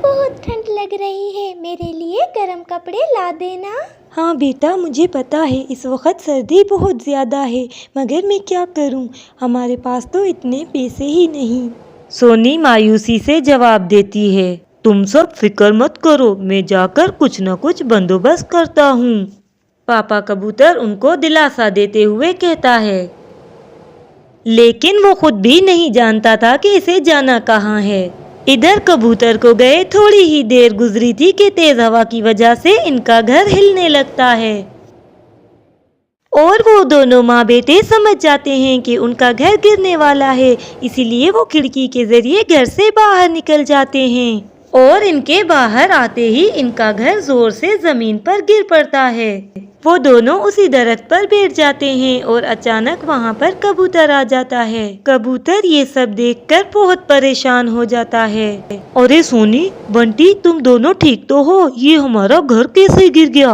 बहुत ठंड लग रही है, मेरे लिए गर्म कपड़े ला देना। हाँ बेटा, मुझे पता है इस वक्त सर्दी बहुत ज़्यादा है, मगर मैं क्या करूँ, हमारे पास तो इतने पैसे ही नहीं। सोनी मायूसी से जवाब देती है, तुम सब फिक्र मत करो, मैं जाकर कुछ न कुछ बंदोबस्त करता हूँ। पापा कबूतर उनको दिलासा देते हुए कहता है, लेकिन वो खुद भी नहीं जानता था कि इसे जाना कहाँ है। इधर कबूतर को गए थोड़ी ही देर गुजरी थी कि तेज हवा की वजह से इनका घर हिलने लगता है और वो दोनों माँ बेटे समझ जाते हैं कि उनका घर गिरने वाला है, इसीलिए वो खिड़की के जरिए घर से बाहर निकल जाते हैं और इनके बाहर आते ही इनका घर जोर से जमीन पर गिर पड़ता है। वो दोनों उसी दरख्त पर बैठ जाते हैं और अचानक वहाँ पर कबूतर आ जाता है। कबूतर ये सब देखकर बहुत परेशान हो जाता है। अरे सोनी, बंटी, तुम दोनों ठीक तो हो? ये हमारा घर कैसे गिर गया?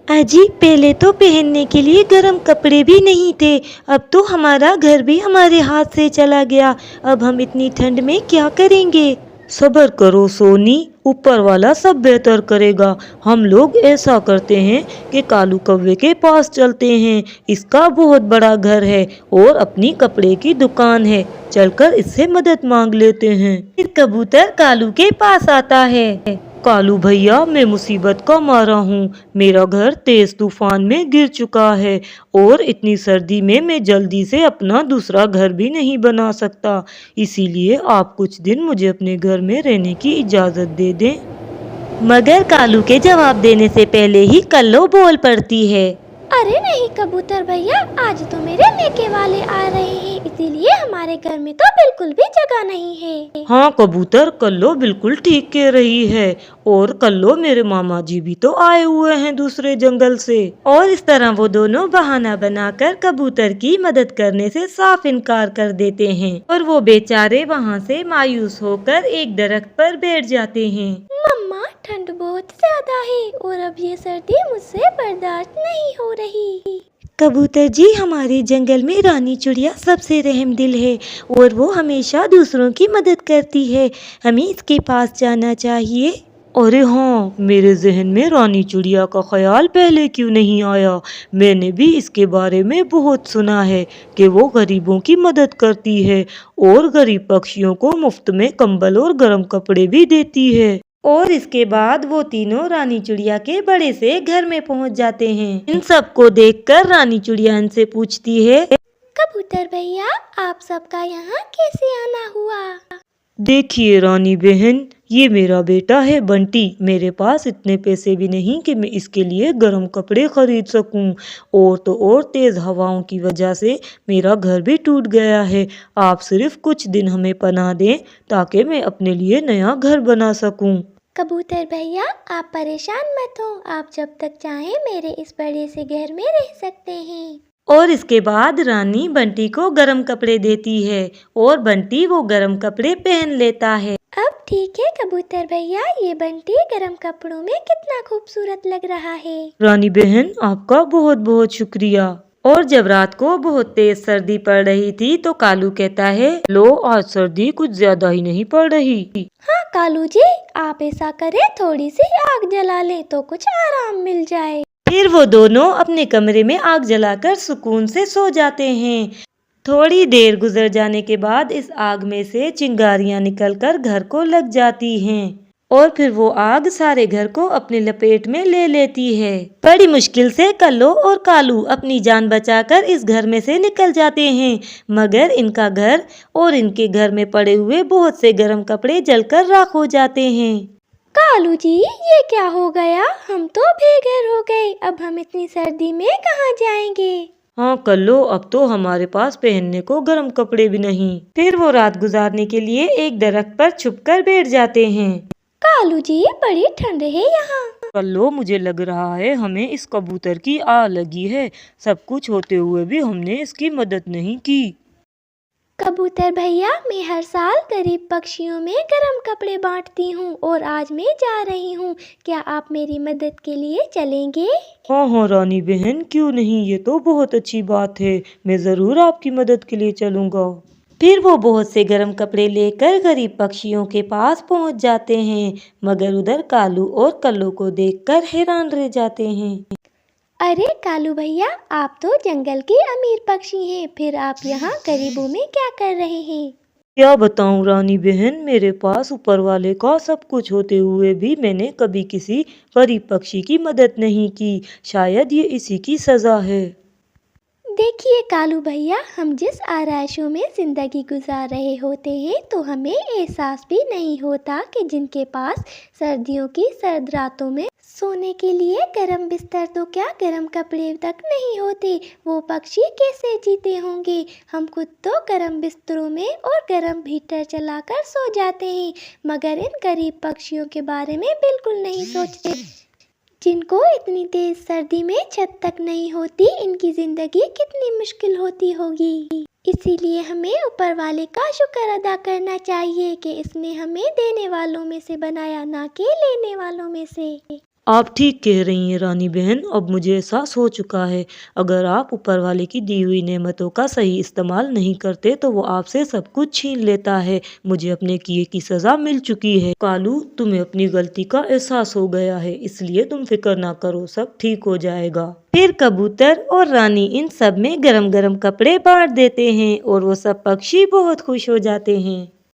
अजी, पहले तो पहनने के लिए गर्म कपड़े भी नहीं थे, अब तो हमारा घर भी हमारे हाथ से चला गया। अब हम इतनी ठंड में क्या करेंगे? सब्र करो सोनी, ऊपर वाला सब बेहतर करेगा। हम लोग ऐसा करते हैं कि कालू कौवे के पास चलते हैं, इसका बहुत बड़ा घर है और अपनी कपड़े की दुकान है, चलकर इससे मदद मांग लेते हैं। फिर कबूतर कालू के पास आता है। कालू भैया, मैं मुसीबत का मारा हूँ, मेरा घर तेज तूफान में गिर चुका है और इतनी सर्दी में मैं जल्दी से अपना दूसरा घर भी नहीं बना सकता, इसीलिए आप कुछ दिन मुझे अपने घर में रहने की इजाज़त दे दें। मगर कालू के जवाब देने से पहले ही कल्लो बोल पड़ती है, अरे नहीं कबूतर भैया, आज तो मेरे मेके वाले आ रहे हैं, इसीलिए हमारे घर में तो बिल्कुल भी जगह नहीं है। हाँ कबूतर, कल्लो बिल्कुल ठीक कह रही है, और कल्लो मेरे मामा जी भी तो आए हुए हैं दूसरे जंगल से। और इस तरह वो दोनों बहाना बनाकर कबूतर की मदद करने से साफ इनकार कर देते हैं और वो बेचारे वहाँ से मायूस होकर एक दरख्त पर बैठ जाते हैं। मम्मा, ठंड बहुत ज्यादा है और अब ये सर्दी मुझसे बर्दाश्त नहीं हो रही। कबूतर जी, हमारे जंगल में रानी चिड़िया सबसे रहम दिल है और वो हमेशा दूसरों की मदद करती है, हमें इसके पास जाना चाहिए। अरे हाँ, मेरे जहन में रानी चिड़िया का ख्याल पहले क्यों नहीं आया? मैंने भी इसके बारे में बहुत सुना है कि वो गरीबों की मदद करती है और गरीब पक्षियों को मुफ्त में कंबल और गर्म कपड़े भी देती है। और इसके बाद वो तीनों रानी चिड़िया के बड़े से घर में पहुंच जाते हैं। इन सबको देखकर रानी चिड़िया इनसे पूछती है, कबूतर भैया, आप सबका यहाँ कैसे आना हुआ? देखिए रानी बहन, ये मेरा बेटा है बंटी, मेरे पास इतने पैसे भी नहीं कि मैं इसके लिए गर्म कपड़े खरीद सकूं, और तो और तेज हवाओं की वजह से मेरा घर भी टूट गया है। आप सिर्फ कुछ दिन हमें पनाह दें ताकि मैं अपने लिए नया घर बना सकूं। कबूतर भैया, आप परेशान मत हो, आप जब तक चाहें मेरे इस बड़े से घर में रह सकते हैं। और इसके बाद रानी बंटी को गर्म कपड़े देती है और बंटी वो गर्म कपड़े पहन लेता है। अब ठीक है कबूतर भैया, ये बंटी गर्म कपड़ों में कितना खूबसूरत लग रहा है। रानी बहन, आपका बहुत बहुत शुक्रिया। और जब रात को बहुत तेज सर्दी पड़ रही थी तो कालू कहता है, लो, आज सर्दी कुछ ज्यादा ही नहीं पड़ रही। हाँ कालू जी, आप ऐसा करें, थोड़ी सी आग जला लें तो कुछ आराम मिल जाए। फिर वो दोनों अपने कमरे में आग जलाकर सुकून से सो जाते हैं। थोड़ी देर गुजर जाने के बाद इस आग में से चिंगारियां निकलकर घर को लग जाती हैं और फिर वो आग सारे घर को अपनी लपेट में ले लेती है। बड़ी मुश्किल से कल्लो और कालू अपनी जान बचाकर इस घर में से निकल जाते हैं, मगर इनका घर और इनके घर में पड़े हुए बहुत से गर्म कपड़े जलकर राख हो जाते हैं। कालू जी, ये क्या हो गया? हम तो बेघर हो गए, अब हम इतनी सर्दी में कहाँ जाएंगे? हाँ कल्लो, अब तो हमारे पास पहनने को गर्म कपड़े भी नहीं। फिर वो रात गुजारने के लिए एक दरख्त पर छुपकर बैठ जाते हैं। कालू जी, बड़ी ठंड है यहाँ। कल्लो, मुझे लग रहा है हमें इस कबूतर की आह लगी है, सब कुछ होते हुए भी हमने इसकी मदद नहीं की। कबूतर भैया, मैं हर साल गरीब पक्षियों में गर्म कपड़े बांटती हूँ और आज मैं जा रही हूँ, क्या आप मेरी मदद के लिए चलेंगे? हाँ हाँ रानी बहन, क्यों नहीं, ये तो बहुत अच्छी बात है, मैं ज़रूर आपकी मदद के लिए चलूँगा। फिर वो बहुत से गर्म कपड़े लेकर गरीब पक्षियों के पास पहुंच जाते हैं, मगर उधर कालू और कल्लू को देखकर हैरान रह जाते हैं। अरे कालू भैया, आप तो जंगल के अमीर पक्षी हैं, फिर आप यहाँ गरीबों में क्या कर रहे हैं? क्या बताऊं रानी बहन, मेरे पास ऊपर वाले का सब कुछ होते हुए भी मैंने कभी किसी गरीब पक्षी की मदद नहीं की। शायद ये इसी की सजा है। देखिए कालू भैया, हम जिस आराइशों में ज़िंदगी गुजार रहे होते हैं तो हमें एहसास भी नहीं होता कि जिनके पास सर्दियों की सर्द रातों में सोने के लिए गर्म बिस्तर तो क्या गर्म कपड़े तक नहीं होते, वो पक्षी कैसे जीते होंगे। हम खुद तो गर्म बिस्तरों में और गर्म हीटर चलाकर सो जाते हैं, मगर इन गरीब पक्षियों के बारे में बिल्कुल नहीं सोचते, जिनको इतनी तेज सर्दी में छत तक नहीं होती। इनकी जिंदगी कितनी मुश्किल होती होगी। इसीलिए हमें ऊपर वाले का शुक्र अदा करना चाहिए कि इसने हमें देने वालों में से बनाया, ना कि लेने वालों में से। आप ठीक कह रही हैं रानी बहन, अब मुझे एहसास हो चुका है, अगर आप ऊपर वाले की दी हुई नेमतों का सही इस्तेमाल नहीं करते तो वो आपसे सब कुछ छीन लेता है। मुझे अपने किए की सजा मिल चुकी है। कालू, तुम्हें अपनी गलती का एहसास हो गया है, इसलिए तुम फिक्र ना करो, सब ठीक हो जाएगा। फिर कबूतर और रानी इन सब में गरम गरम कपड़े बांट देते हैं और वो सब पक्षी बहुत खुश हो जाते हैं।